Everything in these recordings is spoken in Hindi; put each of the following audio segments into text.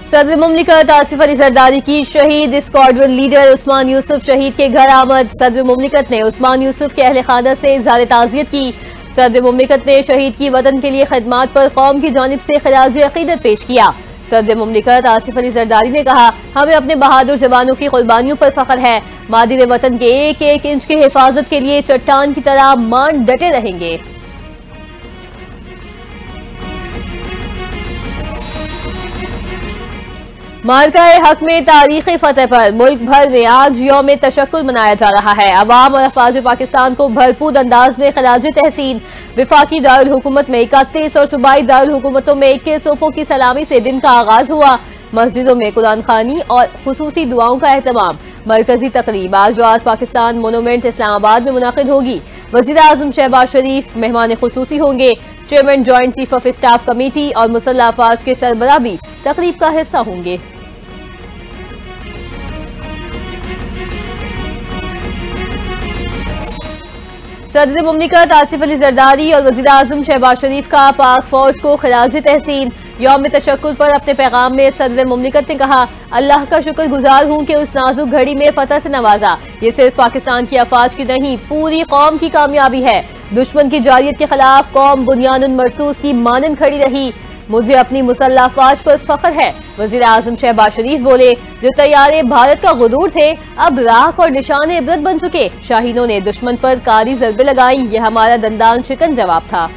सदर मुमलिकत आसिफ अली जरदारी की शहीद स्क्वाड्रन लीडर उस्मान यूसुफ शहीद के घर आमद। सदर मुमलिकत ने उस्मान यूसुफ के अहले खाना से इज़हार ताज़ियत की। सदर मुमलिकत ने शहीद की वतन के लिए खिदमात पर कौम की जानिब से खिराज अकीदत पेश किया। सदर मुमलिकत आसिफ अली जरदारी ने कहा, हमें अपने बहादुर जवानों की कुर्बानियों पर फख्र है। मादिर वतन के एक एक इंच की हिफाजत के लिए चट्टान की तरह मान डटे रहेंगे। मार्का-ए हक में तारीखी फतह पर मुल्क भर में आज यौम तशक्कुर मनाया जा रहा है। अवाम और अफवाज पाकिस्तान को भरपूर अंदाज में खिराज तहसीन। विफाकी दारुल हुकूमत में 31 और सूबाई दारुल हुकूमतों में 21 तोपों की सलामी से दिन का आगाज हुआ। मस्जिदों में कुरान खानी और खुसूसी दुआओं का एहतमाम। मरकजी तकरीब आज रात पाकिस्तान मोनूमेंट इस्लामाबाद में मुनाकिद होगी। वज़ीर आज़म शहबाज शरीफ मेहमान खुसूसी होंगे। Chairman joint chief of staff committee और मुसल्लह अफवाज के सरबराह भी तकरीब का हिस्सा होंगे। सदर मुमलिकत आसिफ अली जरदारी और वज़ीर आज़म शहबाज शरीफ का पाक फौज को खिराज तहसीन। यौम तशक्कुर पर अपने पैगाम में सदर मुमलिकत ने कहा, अल्लाह का शुक्र गुजार हूँ कि उस नाजुक घड़ी में फतह से नवाजा। ये सिर्फ पाकिस्तान की अफवाज की नहीं, पूरी कौम की कामयाबी है। दुश्मन की जारियत के खिलाफ कौम बुनियानुन मरसूस की मानन खड़ी रही। मुझे अपनी मुसल्लह अफवाज पर फख्र है। वज़ीर आज़म शहबाज शरीफ बोले, जो तैयारे भारत का गुरूर थे अब राख और निशान इबरत बन चुके। शाहीनों ने दुश्मन पर कारी ज़रबे लगाई, यह हमारा दंदान शिकन जवाब था।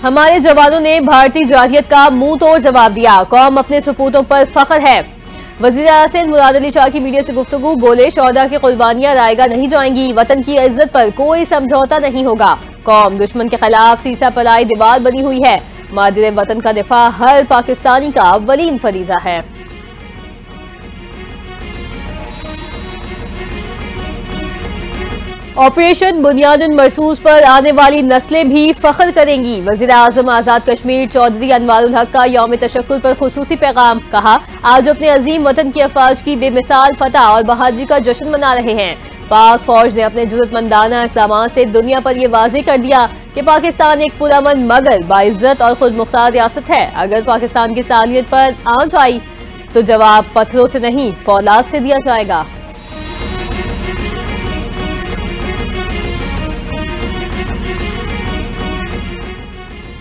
हमारे जवानों ने भारतीय जारियत का मुंह तोड़ जवाब दिया। कौम अपने सपूतों पर फख्र है। वज़ीर आसिफ मुराद अली शाह की मीडिया से गुफ्तगू बोले, शौहदा की कुर्बानियां रायगा नहीं जाएंगी। वतन की इज्जत पर कोई समझौता नहीं होगा। कौम दुश्मन के खिलाफ सीसा पलाई दीवार बनी हुई है। मादिर वतन का दिफा हर पाकिस्तानी का अव्वलीन फरीजा है। ऑपरेशन बुनियादुन मरसूस पर आने वाली नस्लें भी फख्र करेंगी। वज़ीर आज़म आज़ाद कश्मीर चौधरी अनवारुल हक का यौम तशक्कुर पर खुसूसी पैगाम। कहा, आज अपने अजीम वतन की अफवाज की बेमिसाल फतह और बहादुरी का जश्न मना रहे हैं। पाक फौज ने अपने जुर्रतमंदाना इक़दामात से दुनिया पर यह वाज़ेह कर दिया कि पाकिस्तान एक पुरअमन मगर बाइज्जत और खुद मुख्तार रियासत है। अगर पाकिस्तान की सालियत पर आंच आई तो जवाब पत्थरों से नहीं फौलाद से दिया जाएगा।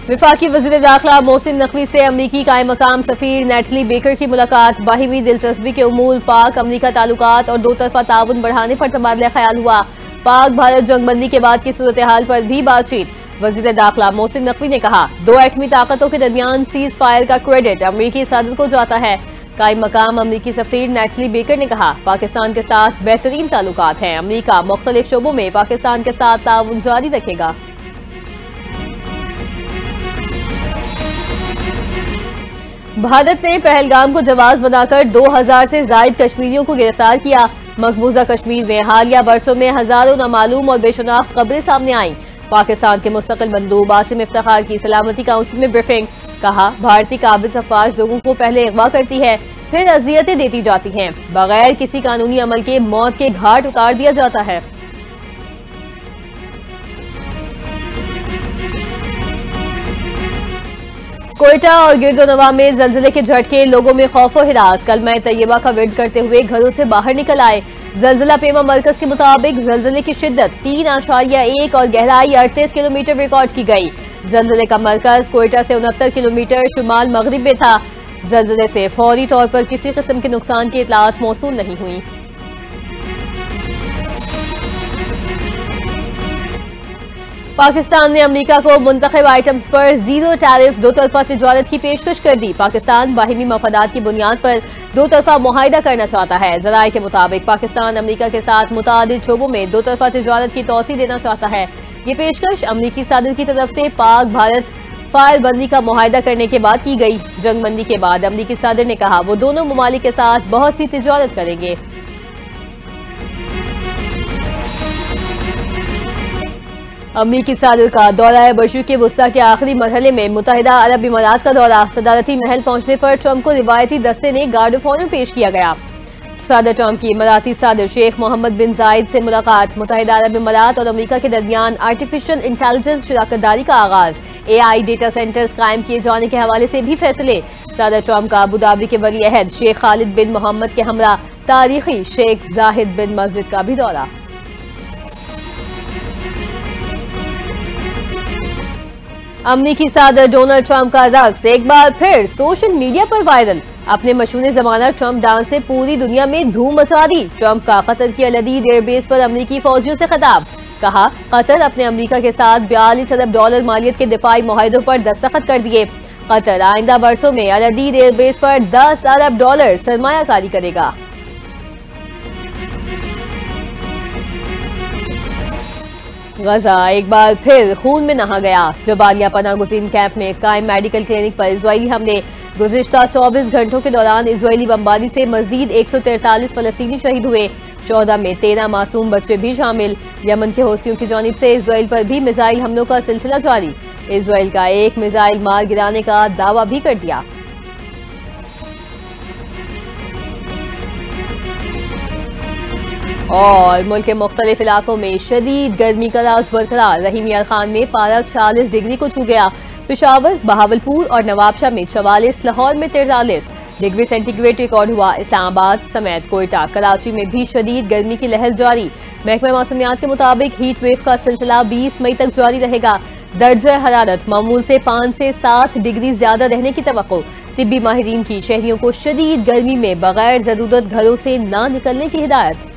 विफाकी वज़ीर दाखिला मोहसिन नकवी से अमरीकी कायम मकाम सफीर नेटली बेकर की मुलाकात। बाहिमी दिलचस्पी के उमूर पाक अमरीका ताल्लुकात और दो तरफा ताउन बढ़ाने पर तबादला ख्याल हुआ। पाक भारत जंगबंदी के बाद की सूरत हाल पर भी बातचीत। वज़ीर दाखिला मोहसिन नकवी ने कहा, दो एटमी ताकतों के दरमियान सीज फायर का क्रेडिट अमरीकी सदर को जाता है। कायम मकाम अमरीकी सफीर नेटली बेकर ने कहा, पाकिस्तान के साथ बेहतरीन ताल्लुकात हैं। अमरीका मुख्तलिफ शोबों में पाकिस्तान के साथ ताउन जारी रखेगा। भारत ने पहलगाम को जवाब बनाकर 2000 से जायद कश्मीरियों को गिरफ्तार किया। मकबूजा कश्मीर में हालिया बरसों में हजारों नामालूम और बेशुनाख्त खबरें सामने आईं। पाकिस्तान के मुस्तकिल मंदूब आसिम इफ्तिखार की सलामती काउंसिल में ब्रीफिंग। कहा, भारतीय काबिज अफवाज लोगों को पहले अगवा करती है, फिर अजियतें देती जाती हैं। बगैर किसी कानूनी अमल के मौत के घाट उतार दिया जाता है। कोयटा और गिरदोनवा में जल्जले के झटके, लोगों में खौफ और हिरास। कलमा तैयबा का विर्द करते हुए घरों से बाहर निकल आए। जल्जला पेमा मरकज के मुताबिक जल्जले की शिद्दत 3.1 और गहराई 38 किलोमीटर रिकॉर्ड की गई। जल्जले का मरकज कोयटा से 69 किलोमीटर शुमाल मगरिब में था। जल्जले से फौरी तौर पर किसी किस्म के नुकसान की इतलात मौसूल नहीं हुई। पाकिस्तान ने अमेरिका को मुंतखब आइटम्स पर जीरो टैरिफ दो तरफा तिजारत की पेशकश कर दी। पाकिस्तान बाहिमी मफादात की बुनियाद पर दो तरफा मुआहिदा करना चाहता है। ज़राए के मुताबिक पाकिस्तान अमेरिका के साथ मुतादिद शोबों में दो तरफा तिजारत की तौसी देना चाहता है। ये पेशकश अमरीकी सदर की तरफ से पाक भारत फायरबंदी का मुआहिदा करने के बाद की गई। जंगबंदी के बाद अमरीकी सदर ने कहा, वो दोनों ममालिक के साथ बहुत सी तिजारत करेंगे। अमरीकी सदर का दौरा मशरिक़ वुस्ता के आखिरी मरहले में मुत्तहिदा अरब इमारात का दौरा। सदारती महल पहुंचने पर ट्रंप को रिवायती दस्ते ने गार्ड ऑफ ऑनर पेश किया गया। सदर ट्रंप की इमाराती सदर शेख मोहम्मद बिन जायद से मुलाकात। मुत्तहिदा अरब इमारात और अमेरिका के दरमियान आर्टिफिशियल इंटेलिजेंस शराकतदारी का आगाज। AI डेटा सेंटर्स कायम किए जाने के हवाले से भी फैसले। सदर ट्रंप का अबू धाबी के वली अहद शेख खालिद बिन मोहम्मद के हमरा तारीखी शेख जाहिद बिन मस्जिद का भी दौरा। अमरीकी सदर डोनाल्ड ट्रंप का रक्स एक बार फिर सोशल मीडिया पर वायरल। अपने मशहूर जमाना ट्रंप डांस से पूरी दुनिया में धूम मचा दी। ट्रंप का कतर की अल-अदीद एयरबेस पर अमरीकी फौजियों से खिताब। कहा, कतर अपने अमरीका के साथ $42 अरब मालियत के दिफाई मुआहदों पर दस्तखत कर दिए। कतर आइंदा बरसों में अल-अदीद एयरबेस पर $10 अरब सरमायाकारी करेगा। गजा एक बार फिर खून में नहा गया। जबालिया पनाह गुज़ीन कैंप में कायम मेडिकल क्लिनिक पर इजरायली हमले। गुज़िश्ता 24 घंटों के दौरान इजरायली बमबारी से मजीद 143 फलस्तीनी शहीद हुए। शोहदा में 13 मासूम बच्चे भी शामिल। यमन के हौसियों की जानिब से इसराइल पर भी मिसाइल हमलों का सिलसिला जारी। इसराइल का एक मिसाइल मार गिराने का दावा भी कर दिया। और मुल्क के मुख्तलिफ इलाकों में शदीद गर्मी का राज बरकरार। रहीम यार खान में पारा 46 डिग्री को छू गया। पेशावर, बहावलपुर और नवाबशाह में 44, लाहौर में 43 डिग्री सेंटीग्रेड रिकॉर्ड हुआ। इस्लामाबाद समेत कोयटा, कराची में भी शदीद गर्मी की लहर जारी। महकमा मौसमियात के मुताबिक हीट वेव का सिलसिला 20 मई तक जारी रहेगा। दर्जा हरारत मामूल से 5 से 7 डिग्री ज्यादा रहने की तवक्को। तिब्बी माहिरीन की शहरियों को शदीद गर्मी में बगैर जरूरत घरों से ना निकलने की हिदायत।